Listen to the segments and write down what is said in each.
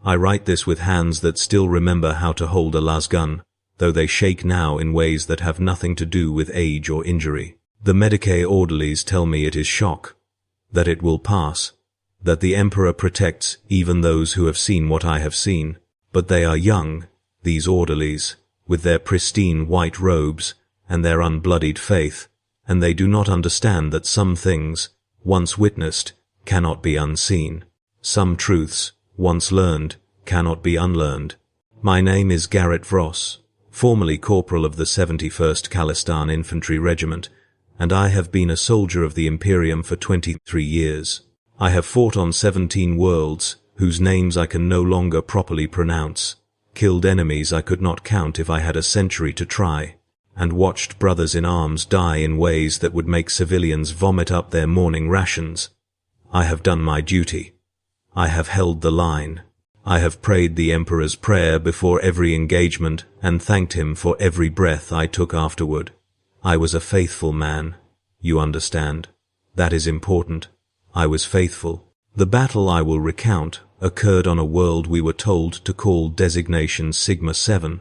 I write this with hands that still remember how to hold a lasgun, though they shake now in ways that have nothing to do with age or injury. The Medicae orderlies tell me it is shock, that it will pass, that the Emperor protects even those who have seen what I have seen, but they are young, these orderlies, with their pristine white robes and their unbloodied faith, and they do not understand that some things, once witnessed, cannot be unseen. Some truths, once learned, cannot be unlearned. My name is Garrett Vross, formerly corporal of the 71st Khalistan Infantry Regiment, and I have been a soldier of the Imperium for 23 years. I have fought on 17 worlds, whose names I can no longer properly pronounce, killed enemies I could not count if I had a century to try, and watched brothers in arms die in ways that would make civilians vomit up their morning rations. I have done my duty. I have held the line. I have prayed the Emperor's prayer before every engagement and thanked him for every breath I took afterward. I was a faithful man. You understand. That is important. I was faithful. The battle I will recount occurred on a world we were told to call designation Sigma 7,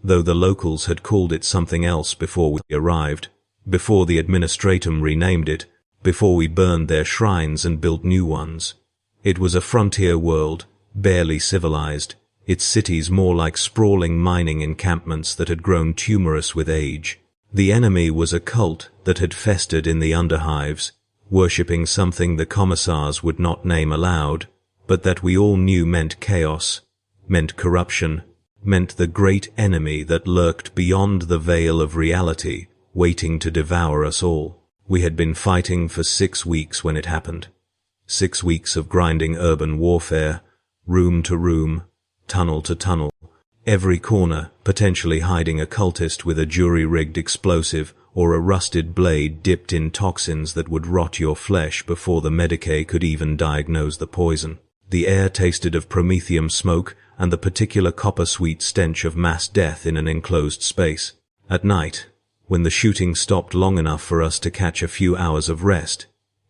though the locals had called it something else before we arrived, before the administratum renamed it, before we burned their shrines and built new ones. It was a frontier world, barely civilized, its cities more like sprawling mining encampments that had grown tumorous with age. The enemy was a cult that had festered in the underhives, worshipping something the commissars would not name aloud, but that we all knew meant chaos, meant corruption, meant the great enemy that lurked beyond the veil of reality, waiting to devour us all. We had been fighting for 6 weeks when it happened. 6 weeks of grinding urban warfare, room to room, tunnel to tunnel, every corner potentially hiding a cultist with a jury-rigged explosive or a rusted blade dipped in toxins that would rot your flesh before the Medicae could even diagnose the poison. The air tasted of promethium smoke and the particular copper-sweet stench of mass death in an enclosed space. At night, when the shooting stopped long enough for us to catch a few hours of rest,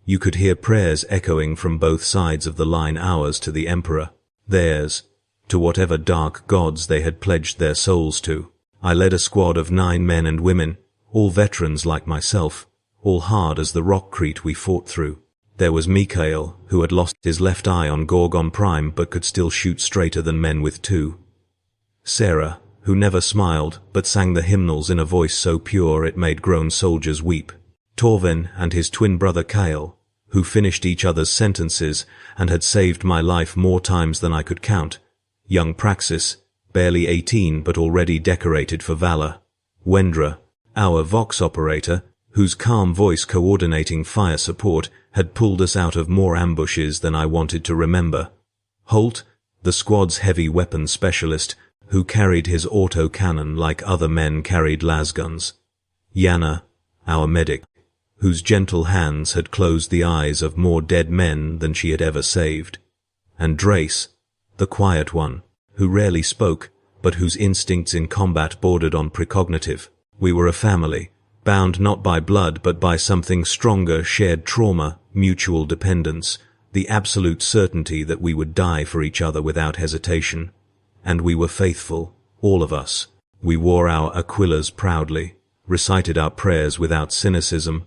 you could hear prayers echoing from both sides of the line, ours to the Emperor, theirs, to whatever dark gods they had pledged their souls to. I led a squad of 9 men and women, all veterans like myself, all hard as the rockcrete we fought through. There was Mikhail, who had lost his left eye on Gorgon Prime but could still shoot straighter than men with 2. Sarah, who never smiled but sang the hymnals in a voice so pure it made grown soldiers weep. Torven and his twin brother Kale, who finished each other's sentences and had saved my life more times than I could count. Young Praxis, barely 18 but already decorated for valor. Wendra, our Vox operator, whose calm voice coordinating fire support had pulled us out of more ambushes than I wanted to remember. Holt, the squad's heavy weapons specialist, who carried his auto-cannon like other men carried lasguns. Yana, our medic, whose gentle hands had closed the eyes of more dead men than she had ever saved. And Drace, the quiet one, who rarely spoke, but whose instincts in combat bordered on precognitive. We were a family, bound not by blood but by something stronger, shared trauma, mutual dependence, the absolute certainty that we would die for each other without hesitation. And we were faithful, all of us. We wore our aquillas proudly, recited our prayers without cynicism,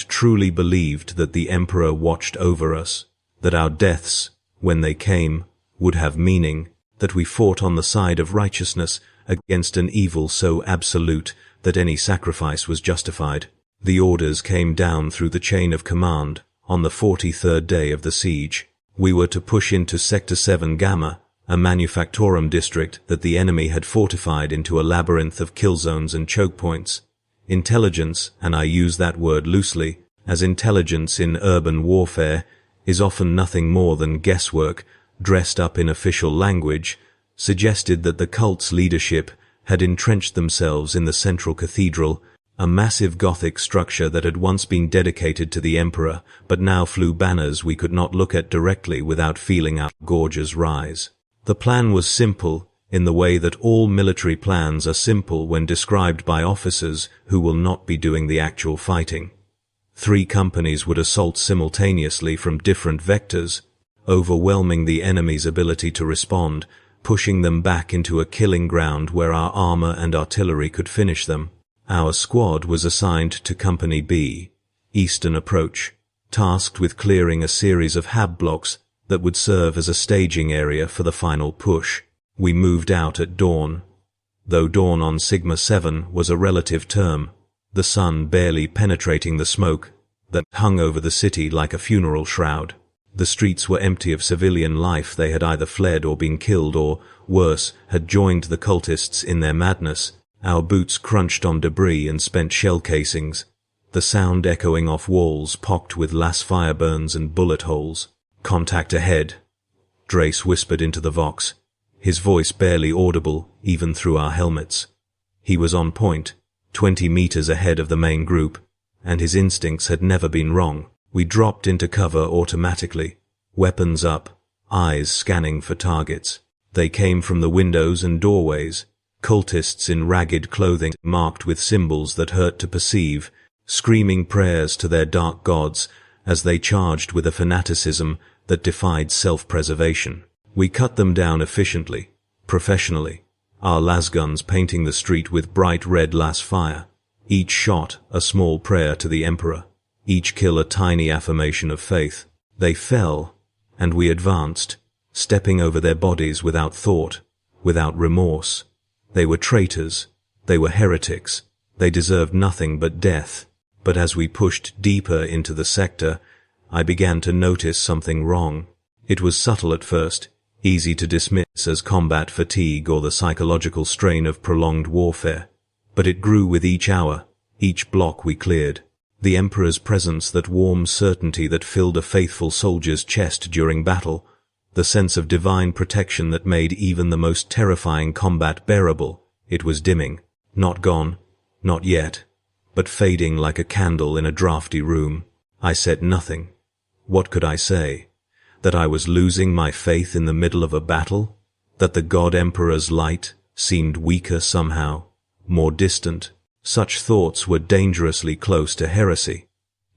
truly believed that the Emperor watched over us, that our deaths, when they came, would have meaning, that we fought on the side of righteousness against an evil so absolute that any sacrifice was justified. The orders came down through the chain of command on the 43rd day of the siege. We were to push into Sector 7 Gamma, a manufactorum district that the enemy had fortified into a labyrinth of kill zones and choke points. Intelligence, and I use that word loosely, as intelligence in urban warfare is often nothing more than guesswork dressed up in official language, suggested that the cult's leadership had entrenched themselves in the central cathedral, a massive Gothic structure that had once been dedicated to the Emperor, but now flew banners we could not look at directly without feeling our gorges rise. The plan was simple, in the way that all military plans are simple when described by officers who will not be doing the actual fighting. 3 companies would assault simultaneously from different vectors, overwhelming the enemy's ability to respond, pushing them back into a killing ground where our armor and artillery could finish them. Our squad was assigned to Company B, Eastern Approach, tasked with clearing a series of hab blocks that would serve as a staging area for the final push. We moved out at dawn. Though dawn on Sigma 7 was a relative term, the sun barely penetrating the smoke that hung over the city like a funeral shroud. The streets were empty of civilian life. They had either fled or been killed or, worse, had joined the cultists in their madness. Our boots crunched on debris and spent shell casings, the sound echoing off walls pocked with las fire burns and bullet holes. "Contact ahead," Drace whispered into the Vox, his voice barely audible even through our helmets. He was on point, 20 meters ahead of the main group, and his instincts had never been wrong. We dropped into cover automatically, weapons up, eyes scanning for targets. They came from the windows and doorways, cultists in ragged clothing marked with symbols that hurt to perceive, screaming prayers to their dark gods as they charged with a fanaticism that defied self-preservation. We cut them down efficiently, professionally, our lasguns painting the street with bright red las fire, each shot a small prayer to the Emperor, each kill a tiny affirmation of faith. They fell, and we advanced, stepping over their bodies without thought, without remorse. They were traitors, they were heretics, they deserved nothing but death. But as we pushed deeper into the sector, I began to notice something wrong. It was subtle at first, easy to dismiss as combat fatigue or the psychological strain of prolonged warfare. But it grew with each hour, each block we cleared. The Emperor's presence, that warm certainty that filled a faithful soldier's chest during battle, the sense of divine protection that made even the most terrifying combat bearable, it was dimming. Not gone, not yet, but fading like a candle in a drafty room. I said nothing. What could I say? That I was losing my faith in the middle of a battle? That the God Emperor's light seemed weaker somehow, more distant? Such thoughts were dangerously close to heresy,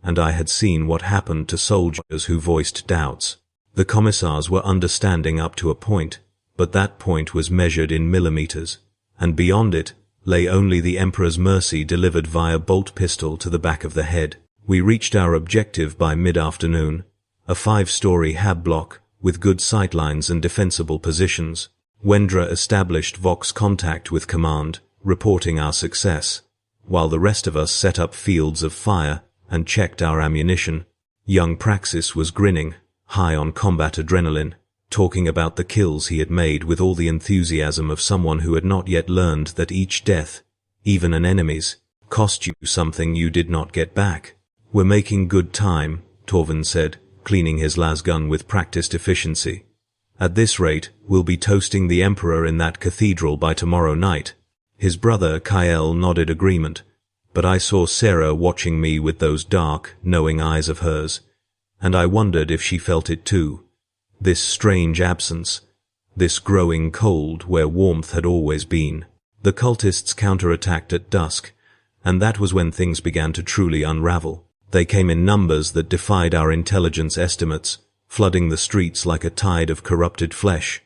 and I had seen what happened to soldiers who voiced doubts. The commissars were understanding up to a point, but that point was measured in millimeters, and beyond it lay only the Emperor's mercy delivered via bolt pistol to the back of the head. We reached our objective by mid-afternoon, a 5-story hab block with good sightlines and defensible positions. Wendra established Vox contact with command, reporting our success, while the rest of us set up fields of fire and checked our ammunition. Young Praxis was grinning, high on combat adrenaline, talking about the kills he had made with all the enthusiasm of someone who had not yet learned that each death, even an enemy's, cost you something you did not get back. "We're making good time," Torvin said, cleaning his lasgun with practiced efficiency. "At this rate, we'll be toasting the Emperor in that cathedral by tomorrow night." His brother Kyle nodded agreement, but I saw Sarah watching me with those dark, knowing eyes of hers, and I wondered if she felt it too. This strange absence, this growing cold where warmth had always been. The cultists counterattacked at dusk, and that was when things began to truly unravel. They came in numbers that defied our intelligence estimates, flooding the streets like a tide of corrupted flesh,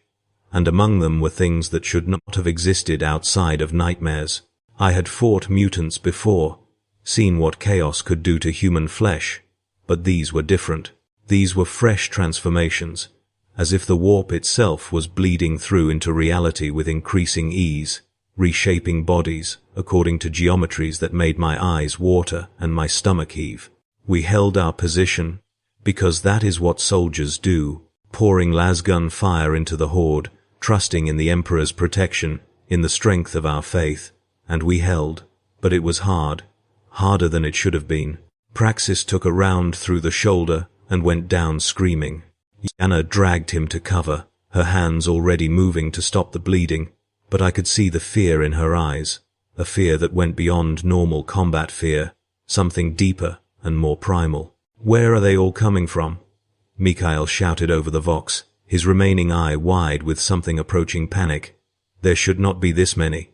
and among them were things that should not have existed outside of nightmares. I had fought mutants before, seen what chaos could do to human flesh, but these were different. These were fresh transformations, as if the warp itself was bleeding through into reality with increasing ease, reshaping bodies according to geometries that made my eyes water and my stomach heave. We held our position, because that is what soldiers do, pouring lasgun fire into the horde, trusting in the Emperor's protection, in the strength of our faith, and we held. But it was hard, harder than it should have been. Praxis took a round through the shoulder and went down screaming. Yana dragged him to cover, her hands already moving to stop the bleeding, but I could see the fear in her eyes, a fear that went beyond normal combat fear, something deeper and more primal. "Where are they all coming from?" Mikhail shouted over the Vox, his remaining eye wide with something approaching panic. "There should not be this many,"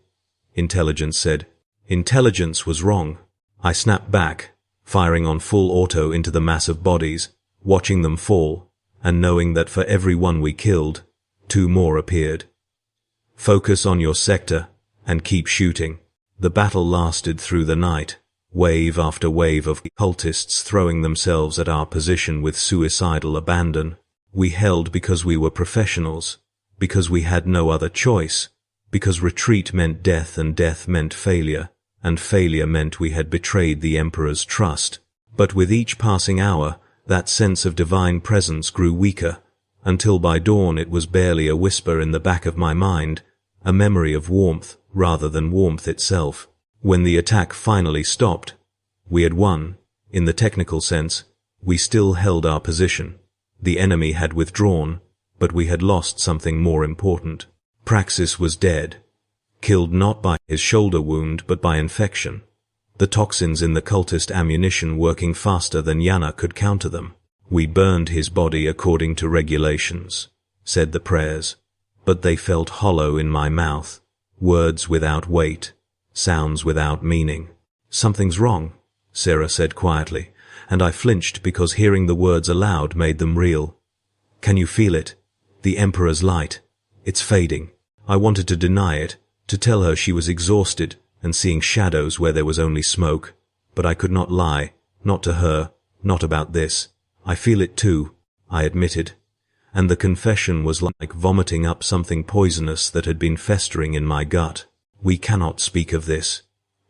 Intelligence said. Intelligence was wrong. I snapped back, firing on full auto into the mass of bodies, watching them fall, and knowing that for every one we killed, 2 more appeared. Focus on your sector, and keep shooting. The battle lasted through the night, wave after wave of cultists throwing themselves at our position with suicidal abandon. We held because we were professionals, because we had no other choice, because retreat meant death and death meant failure, and failure meant we had betrayed the Emperor's trust. But with each passing hour, that sense of divine presence grew weaker, until by dawn it was barely a whisper in the back of my mind, a memory of warmth rather than warmth itself. When the attack finally stopped, we had won. In the technical sense, we still held our position. The enemy had withdrawn, but we had lost something more important. Praxis was dead, killed not by his shoulder wound but by infection. The toxins in the cultist ammunition working faster than Yana could counter them. We burned his body according to regulations, said the prayers, but they felt hollow in my mouth, words without weight, sounds without meaning. Something's wrong, Sarah said quietly, and I flinched because hearing the words aloud made them real. Can you feel it? The Emperor's light. It's fading. I wanted to deny it, to tell her she was exhausted and seeing shadows where there was only smoke, but I could not lie, not to her, not about this. I feel it too, I admitted, and the confession was like vomiting up something poisonous that had been festering in my gut. We cannot speak of this,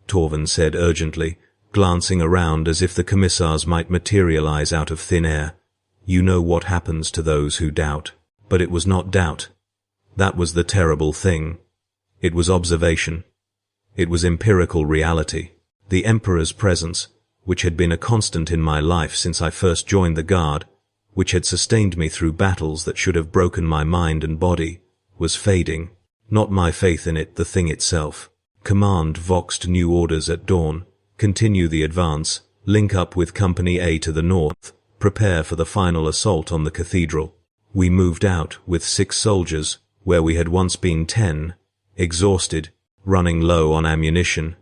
Torvin said urgently, glancing around as if the commissars might materialize out of thin air. You know what happens to those who doubt. But it was not doubt. That was the terrible thing. It was observation. It was empirical reality. The Emperor's presence, which had been a constant in my life since I first joined the Guard, which had sustained me through battles that should have broken my mind and body, was fading. Not my faith in it, the thing itself. Command voxed new orders at dawn. Continue the advance, link up with Company A to the north, prepare for the final assault on the cathedral. We moved out with 6 soldiers, where we had once been 10, exhausted, running low on ammunition,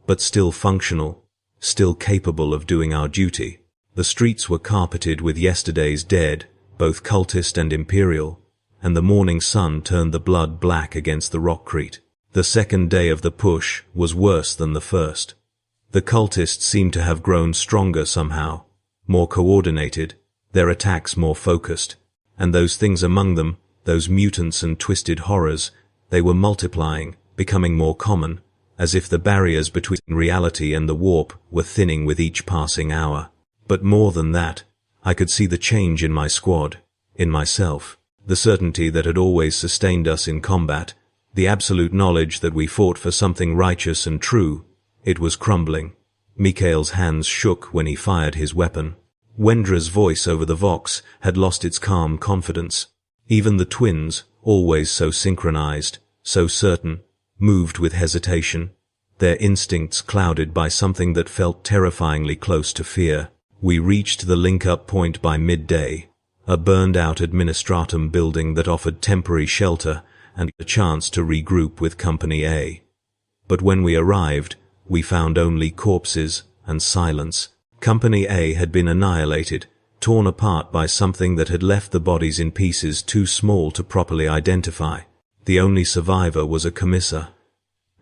but still functional, still capable of doing our duty. The streets were carpeted with yesterday's dead, both cultist and Imperial, and the morning sun turned the blood black against the rockcrete. The second day of the push was worse than the first. The cultists seemed to have grown stronger somehow, more coordinated, their attacks more focused, and those things among them, those mutants and twisted horrors, they were multiplying, becoming more common, as if the barriers between reality and the warp were thinning with each passing hour. But more than that, I could see the change in my squad, in myself, the certainty that had always sustained us in combat, the absolute knowledge that we fought for something righteous and true. It was crumbling. Mikhail's hands shook when he fired his weapon. Wendra's voice over the vox had lost its calm confidence. Even the twins, always so synchronized, so certain, moved with hesitation, their instincts clouded by something that felt terrifyingly close to fear. We reached the link-up point by midday, a burned-out administratum building that offered temporary shelter and a chance to regroup with Company A. But when we arrived, we found only corpses and silence. Company A had been annihilated, torn apart by something that had left the bodies in pieces too small to properly identify. The only survivor was a commissar,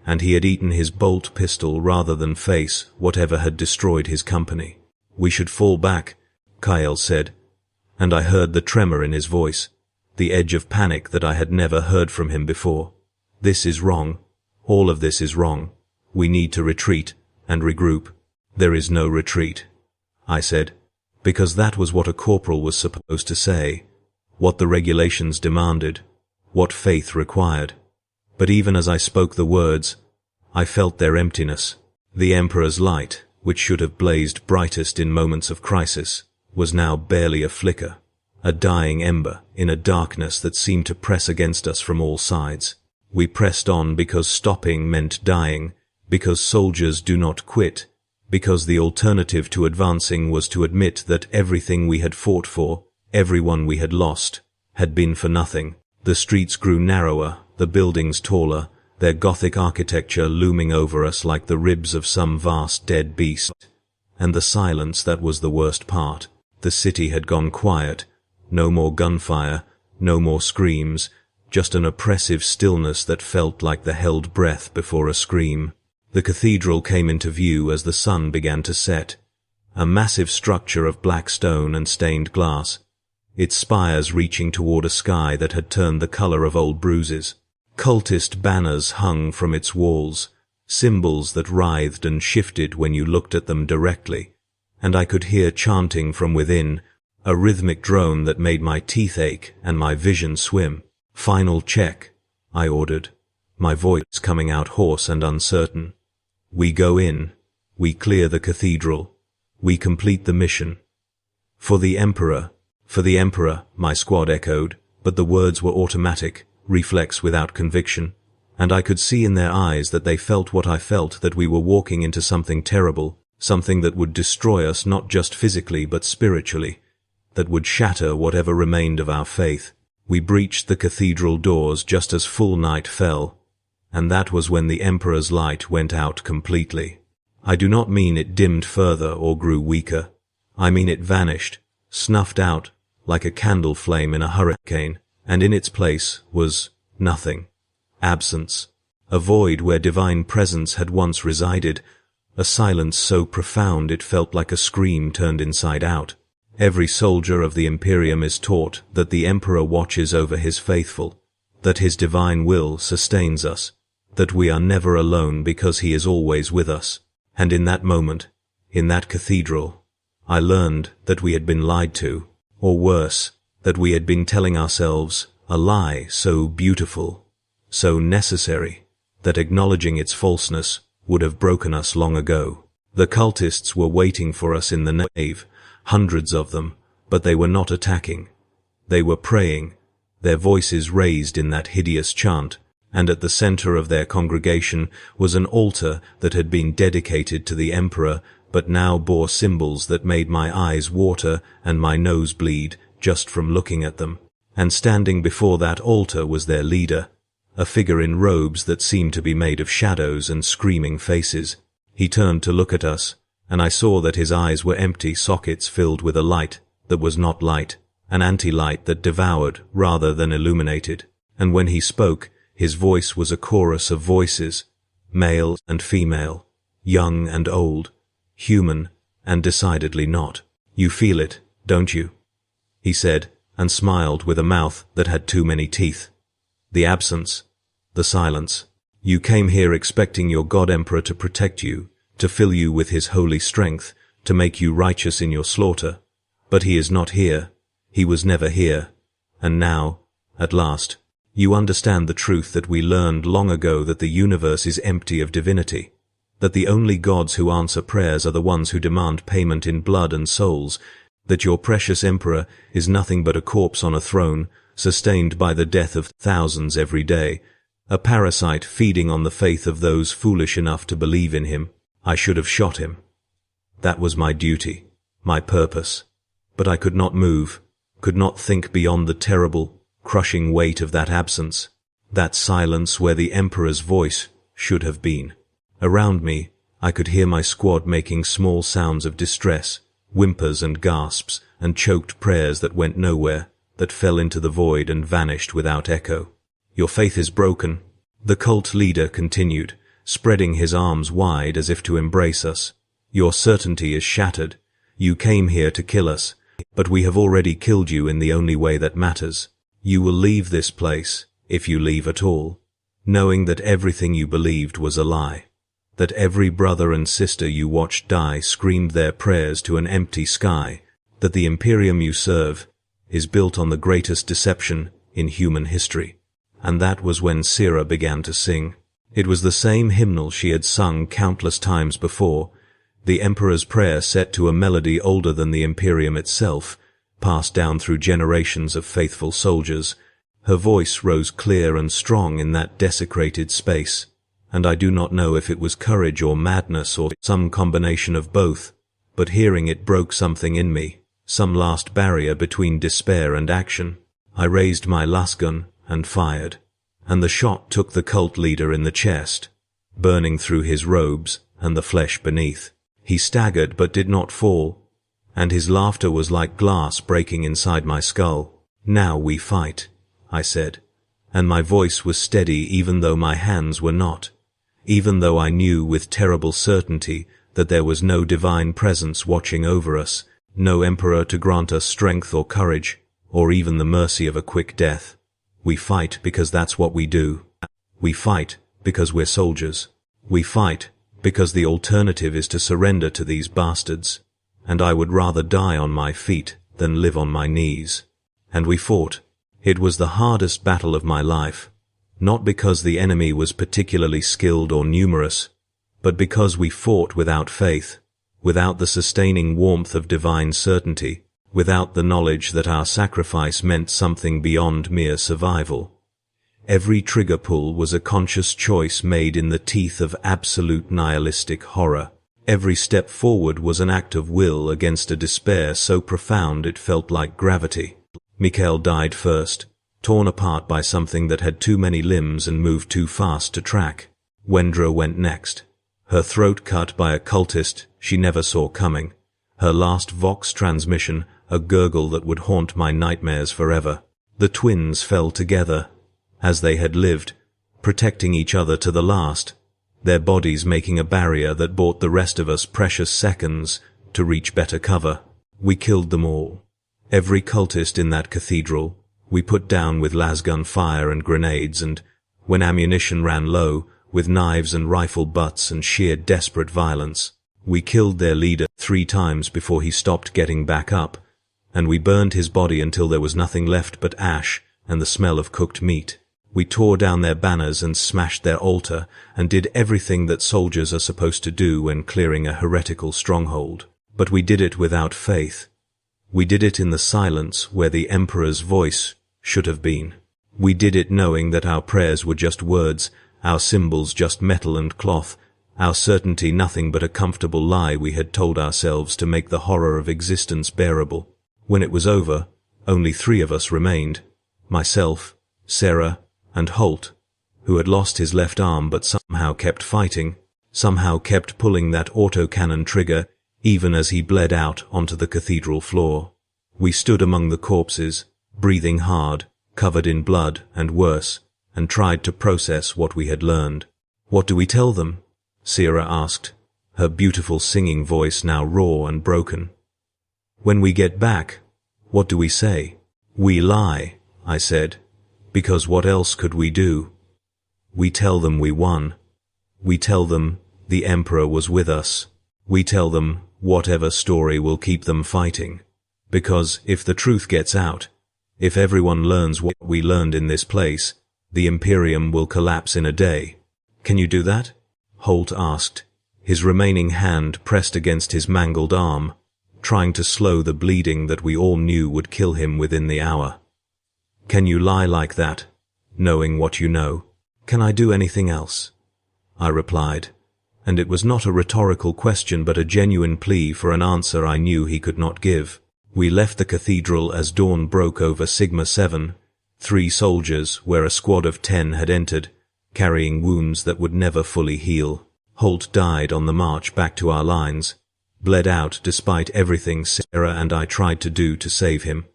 and he had eaten his bolt pistol rather than face whatever had destroyed his company. We should fall back, Kyle said, and I heard the tremor in his voice, the edge of panic that I had never heard from him before. This is wrong. All of this is wrong. We need to retreat and regroup. There is no retreat, I said, because that was what a corporal was supposed to say, what the regulations demanded, what faith required. But even as I spoke the words, I felt their emptiness. The Emperor's light, which should have blazed brightest in moments of crisis, was now barely a flicker, a dying ember in a darkness that seemed to press against us from all sides. We pressed on because stopping meant dying, because soldiers do not quit, because the alternative to advancing was to admit that everything we had fought for, everyone we had lost, had been for nothing. The streets grew narrower, the buildings taller, their Gothic architecture looming over us like the ribs of some vast dead beast. And the silence that was the worst part. The city had gone quiet, No more gunfire, no more screams, just an oppressive stillness that felt like the held breath before a scream. The cathedral came into view as the sun began to set, a massive structure of black stone and stained glass, its spires reaching toward a sky that had turned the color of old bruises. Cultist banners hung from its walls, symbols that writhed and shifted when you looked at them directly, and I could hear chanting from within, a rhythmic drone that made my teeth ache and my vision swim. "Final check," I ordered, my voice coming out hoarse and uncertain. "We go in, we clear the cathedral, we complete the mission." For the Emperor, my squad echoed, but the words were automatic, reflex without conviction, and I could see in their eyes that they felt what I felt, that we were walking into something terrible, something that would destroy us not just physically but spiritually, that would shatter whatever remained of our faith. We breached the cathedral doors just as full night fell, and that was when the Emperor's light went out completely. I do not mean it dimmed further or grew weaker. I mean it vanished, snuffed out, like a candle flame in a hurricane, and in its place was nothing. Absence. A void where divine presence had once resided, a silence so profound it felt like a scream turned inside out. Every soldier of the Imperium is taught that the Emperor watches over his faithful, that his divine will sustains us, that we are never alone because he is always with us. And in that moment, in that cathedral, I learned that we had been lied to, or worse, that we had been telling ourselves a lie so beautiful, so necessary, that acknowledging its falseness would have broken us long ago. The cultists were waiting for us in the nave, hundreds of them, but they were not attacking. They were praying, their voices raised in that hideous chant, and at the center of their congregation was an altar that had been dedicated to the Emperor, but now bore symbols that made my eyes water and my nose bleed just from looking at them. And standing before that altar was their leader, a figure in robes that seemed to be made of shadows and screaming faces. He turned to look at us, and I saw that his eyes were empty sockets filled with a light that was not light, an anti-light that devoured rather than illuminated. And when he spoke, his voice was a chorus of voices, male and female, young and old, human and decidedly not. "You feel it, don't you?" he said, and smiled with a mouth that had too many teeth. "The absence, the silence. You came here expecting your God Emperor to protect you, to fill you with his holy strength, to make you righteous in your slaughter. But he is not here. He was never here. And now, at last, you understand the truth that we learned long ago, that the universe is empty of divinity, that the only gods who answer prayers are the ones who demand payment in blood and souls, that your precious Emperor is nothing but a corpse on a throne, sustained by the death of thousands every day, a parasite feeding on the faith of those foolish enough to believe in him. I should have shot him. That was my duty, my purpose. But I could not move, could not think beyond the terrible, crushing weight of that absence, that silence where the Emperor's voice should have been. Around me, I could hear my squad making small sounds of distress, whimpers and gasps, and choked prayers that went nowhere, that fell into the void and vanished without echo. "Your faith is broken," the cult leader continued, spreading his arms wide as if to embrace us. "Your certainty is shattered. You came here to kill us, but we have already killed you in the only way that matters. You will leave this place, if you leave at all, knowing that everything you believed was a lie, that every brother and sister you watched die screamed their prayers to an empty sky, that the Imperium you serve is built on the greatest deception in human history." And that was when Sira began to sing. It was the same hymnal she had sung countless times before, the Emperor's prayer set to a melody older than the Imperium itself, passed down through generations of faithful soldiers. Her voice rose clear and strong in that desecrated space, and I do not know if it was courage or madness or some combination of both, but hearing it broke something in me, some last barrier between despair and action. I raised my lasgun and fired, and the shot took the cult leader in the chest, burning through his robes and the flesh beneath. He staggered but did not fall. and his laughter was like glass breaking inside my skull. "Now we fight," I said, and my voice was steady even though my hands were not, even though I knew with terrible certainty that there was no divine presence watching over us, no emperor to grant us strength or courage, or even the mercy of a quick death. We fight because that's what we do. We fight because we're soldiers. We fight because the alternative is to surrender to these bastards, and I would rather die on my feet than live on my knees. And we fought. It was the hardest battle of my life, not because the enemy was particularly skilled or numerous, but because we fought without faith, without the sustaining warmth of divine certainty, without the knowledge that our sacrifice meant something beyond mere survival. Every trigger pull was a conscious choice made in the teeth of absolute nihilistic horror. Every step forward was an act of will against a despair so profound it felt like gravity. Mikhail died first, torn apart by something that had too many limbs and moved too fast to track. Wendra went next, her throat cut by a cultist she never saw coming, her last Vox transmission a gurgle that would haunt my nightmares forever. The twins fell together, as they had lived, protecting each other to the last, their bodies making a barrier that bought the rest of us precious seconds to reach better cover. We killed them all. Every cultist in that cathedral we put down with lasgun fire and grenades, and, when ammunition ran low, with knives and rifle butts and sheer desperate violence. We killed their leader 3 times before he stopped getting back up, and we burned his body until there was nothing left but ash and the smell of cooked meat. We tore down their banners and smashed their altar, and did everything that soldiers are supposed to do when clearing a heretical stronghold. But we did it without faith. We did it in the silence where the Emperor's voice should have been. We did it knowing that our prayers were just words, our symbols just metal and cloth, our certainty nothing but a comfortable lie we had told ourselves to make the horror of existence bearable. When it was over, only 3 of us remained, myself, Sarah, and Holt, who had lost his left arm but somehow kept fighting, somehow kept pulling that autocannon trigger even as he bled out onto the cathedral floor. We stood among the corpses, breathing hard, covered in blood and worse, and tried to process what we had learned. "What do we tell them?" Sarah asked, her beautiful singing voice now raw and broken. "When we get back, what do we say?" "We lie," I said, "because what else could we do? We tell them we won. We tell them the Emperor was with us. We tell them whatever story will keep them fighting. Because if the truth gets out, if everyone learns what we learned in this place, the Imperium will collapse in a day. Can you do that?" Holt asked, his remaining hand pressed against his mangled arm, trying to slow the bleeding that we all knew would kill him within the hour. "Can you lie like that, knowing what you know?" "Can I do anything else?" I replied, and it was not a rhetorical question but a genuine plea for an answer I knew he could not give. We left the cathedral as dawn broke over Sigma 7, 3 soldiers where a squad of 10 had entered, carrying wounds that would never fully heal. Holt died on the march back to our lines, bled out despite everything Sarah and I tried to do to save him.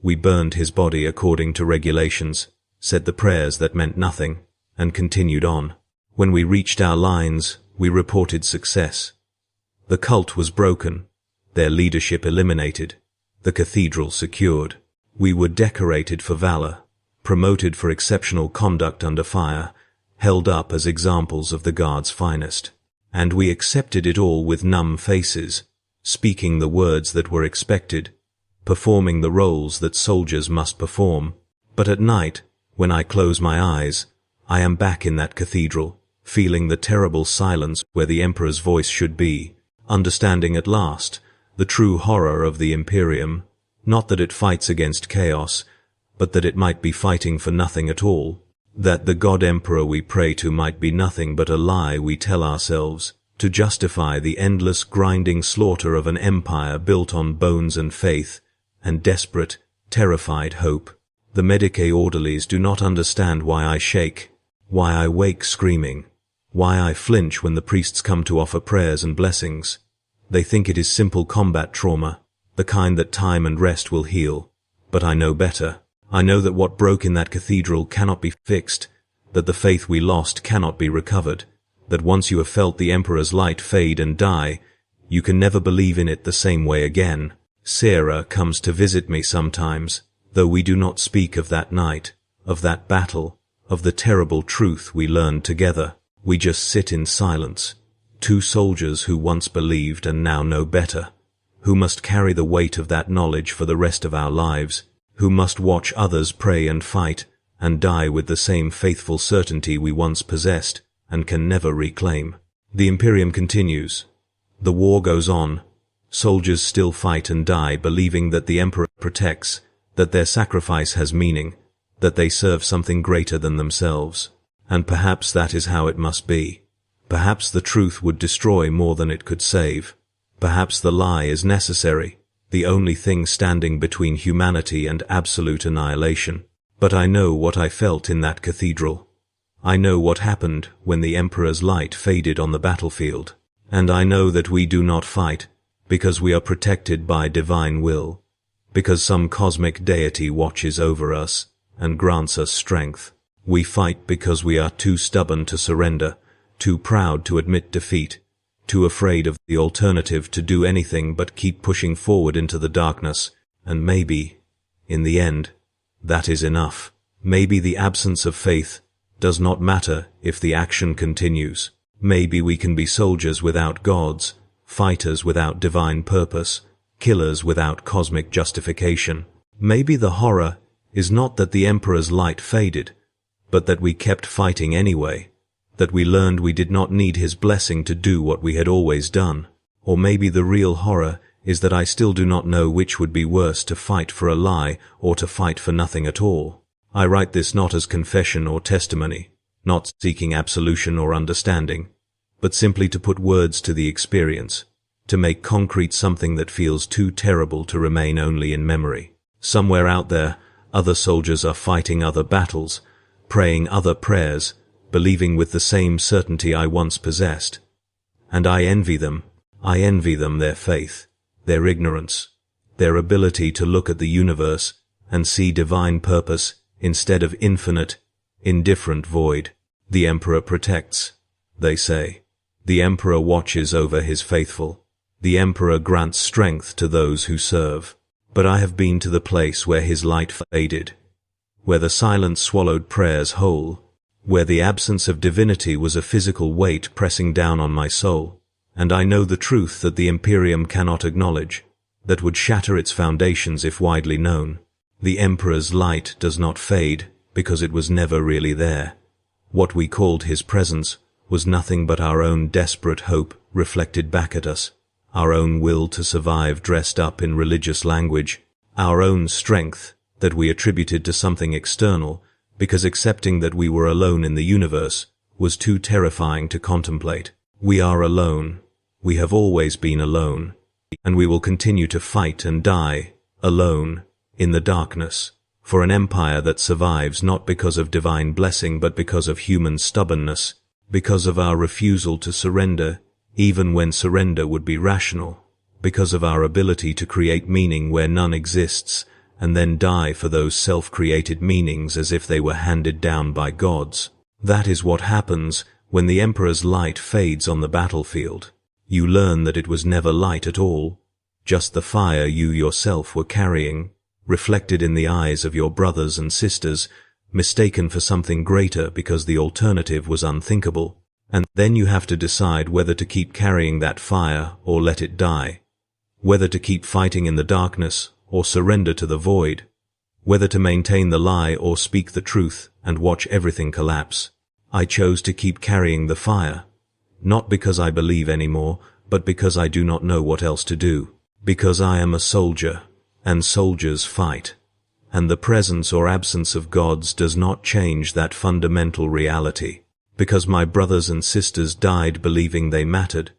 We burned his body according to regulations, said the prayers that meant nothing, and continued on. When we reached our lines, we reported success. The cult was broken, their leadership eliminated, the cathedral secured. We were decorated for valor, promoted for exceptional conduct under fire, held up as examples of the Guard's finest. And we accepted it all with numb faces, speaking the words that were expected, performing the roles that soldiers must perform. But at night, when I close my eyes, I am back in that cathedral, feeling the terrible silence where the Emperor's voice should be, understanding at last the true horror of the Imperium, not that it fights against chaos, but that it might be fighting for nothing at all, that the God Emperor we pray to might be nothing but a lie we tell ourselves, to justify the endless grinding slaughter of an empire built on bones and faith, and desperate, terrified hope. The Medicae orderlies do not understand why I shake, why I wake screaming, why I flinch when the priests come to offer prayers and blessings. They think it is simple combat trauma, the kind that time and rest will heal. But I know better. I know that what broke in that cathedral cannot be fixed, that the faith we lost cannot be recovered, that once you have felt the Emperor's light fade and die, you can never believe in it the same way again. Sarah comes to visit me sometimes, though we do not speak of that night, of that battle, of the terrible truth we learned together. We just sit in silence, two soldiers who once believed and now know better, who must carry the weight of that knowledge for the rest of our lives, who must watch others pray and fight, and die with the same faithful certainty we once possessed and can never reclaim. The Imperium continues. The war goes on. Soldiers still fight and die, believing that the Emperor protects, that their sacrifice has meaning, that they serve something greater than themselves. And perhaps that is how it must be. Perhaps the truth would destroy more than it could save. Perhaps the lie is necessary, the only thing standing between humanity and absolute annihilation. But I know what I felt in that cathedral. I know what happened when the Emperor's light faded on the battlefield. And I know that we do not fight because we are protected by divine will, because some cosmic deity watches over us and grants us strength. We fight because we are too stubborn to surrender, too proud to admit defeat, too afraid of the alternative to do anything but keep pushing forward into the darkness, and maybe, in the end, that is enough. Maybe the absence of faith does not matter if the action continues. Maybe we can be soldiers without gods, fighters without divine purpose, killers without cosmic justification. Maybe the horror is not that the Emperor's light faded, but that we kept fighting anyway, that we learned we did not need his blessing to do what we had always done. Or maybe the real horror is that I still do not know which would be worse, to fight for a lie or to fight for nothing at all. I write this not as confession or testimony, not seeking absolution or understanding, but simply to put words to the experience, to make concrete something that feels too terrible to remain only in memory. Somewhere out there, other soldiers are fighting other battles, praying other prayers, believing with the same certainty I once possessed. And I envy them. I envy them their faith, their ignorance, their ability to look at the universe and see divine purpose instead of infinite, indifferent void. The Emperor protects, they say. The Emperor watches over his faithful. The Emperor grants strength to those who serve. But I have been to the place where his light faded, where the silence swallowed prayers whole, where the absence of divinity was a physical weight pressing down on my soul. And I know the truth that the Imperium cannot acknowledge, that would shatter its foundations if widely known. The Emperor's light does not fade because it was never really there. What we called his presence was nothing but our own desperate hope reflected back at us, our own will to survive dressed up in religious language, our own strength that we attributed to something external, because accepting that we were alone in the universe was too terrifying to contemplate. We are alone. We have always been alone, and we will continue to fight and die, alone, in the darkness, for an empire that survives not because of divine blessing but because of human stubbornness, because of our refusal to surrender, even when surrender would be rational, because of our ability to create meaning where none exists, and then die for those self-created meanings as if they were handed down by gods. That is what happens when the Emperor's light fades on the battlefield. You learn that it was never light at all, just the fire you yourself were carrying, reflected in the eyes of your brothers and sisters, mistaken for something greater because the alternative was unthinkable. And then you have to decide whether to keep carrying that fire or let it die, whether to keep fighting in the darkness or surrender to the void, whether to maintain the lie or speak the truth and watch everything collapse. I chose to keep carrying the fire, not because I believe anymore, but because I do not know what else to do, because I am a soldier, and soldiers fight, and the presence or absence of gods does not change that fundamental reality. Because my brothers and sisters died believing they mattered,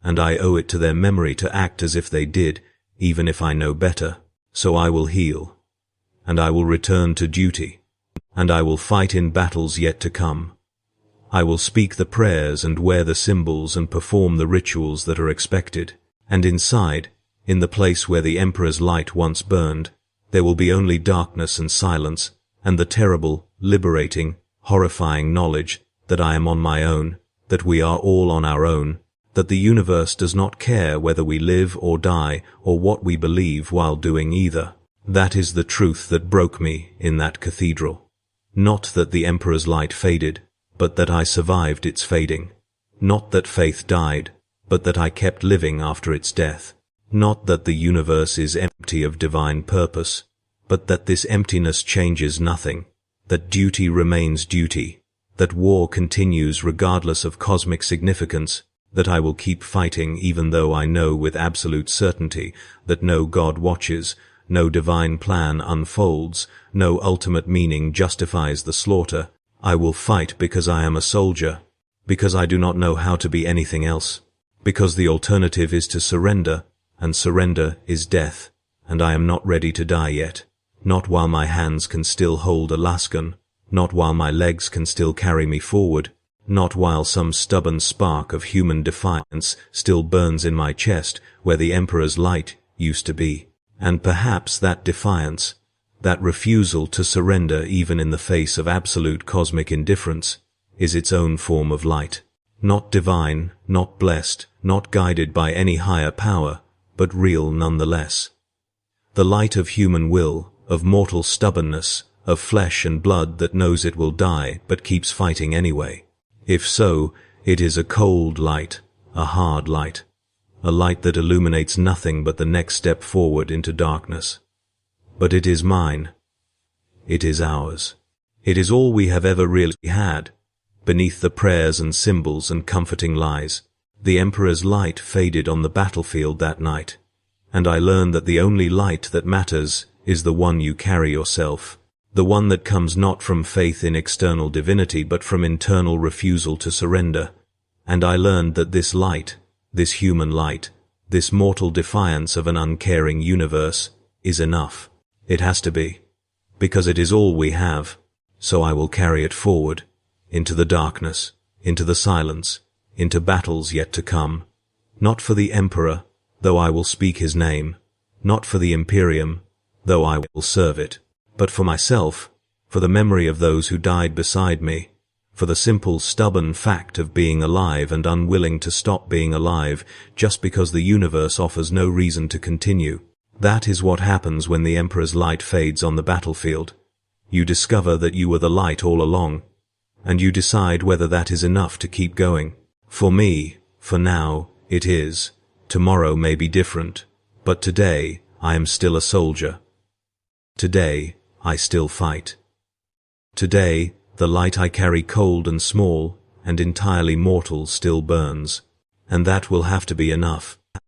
and I owe it to their memory to act as if they did, even if I know better. So I will heal, and I will return to duty, and I will fight in battles yet to come. I will speak the prayers and wear the symbols and perform the rituals that are expected, and inside, In the place where the Emperor's light once burned, there will be only darkness and silence, and the terrible, liberating, horrifying knowledge that I am on my own, that we are all on our own, that the universe does not care whether we live or die or what we believe while doing either. That is the truth that broke me in that cathedral. Not that the Emperor's light faded, but that I survived its fading. Not that faith died, but that I kept living after its death. Not that the universe is empty of divine purpose, but that this emptiness changes nothing, that duty remains duty, that war continues regardless of cosmic significance, that I will keep fighting even though I know with absolute certainty that no God watches, no divine plan unfolds, no ultimate meaning justifies the slaughter. I will fight because I am a soldier, because I do not know how to be anything else, because the alternative is to surrender, and surrender is death, and I am not ready to die yet, not while my hands can still hold a lasgun, not while my legs can still carry me forward, not while some stubborn spark of human defiance still burns in my chest where the Emperor's light used to be. And perhaps that defiance, that refusal to surrender even in the face of absolute cosmic indifference, is its own form of light. Not divine, not blessed, not guided by any higher power, but real nonetheless. The light of human will, of mortal stubbornness, of flesh and blood that knows it will die but keeps fighting anyway. If so, it is a cold light, a hard light, a light that illuminates nothing but the next step forward into darkness. But it is mine. It is ours. It is all we have ever really had. Beneath the prayers and symbols and comforting lies, the Emperor's light faded on the battlefield that night, and I learned that the only light that matters is the one you carry yourself, the one that comes not from faith in external divinity but from internal refusal to surrender. And I learned that this light, this human light, this mortal defiance of an uncaring universe, is enough. It has to be, because it is all we have, so I will carry it forward, into the darkness, into the silence, into battles yet to come, not for the Emperor, though I will speak his name, not for the Imperium, though I will serve it, but for myself, for the memory of those who died beside me, for the simple, stubborn fact of being alive and unwilling to stop being alive just because the universe offers no reason to continue. That is what happens when the Emperor's light fades on the battlefield. You discover that you were the light all along, and you decide whether that is enough to keep going. For me, for now, it is. Tomorrow may be different, but today I am still a soldier. Today I still fight. Today the light I carry cold and small and entirely mortal still burns, and that will have to be enough.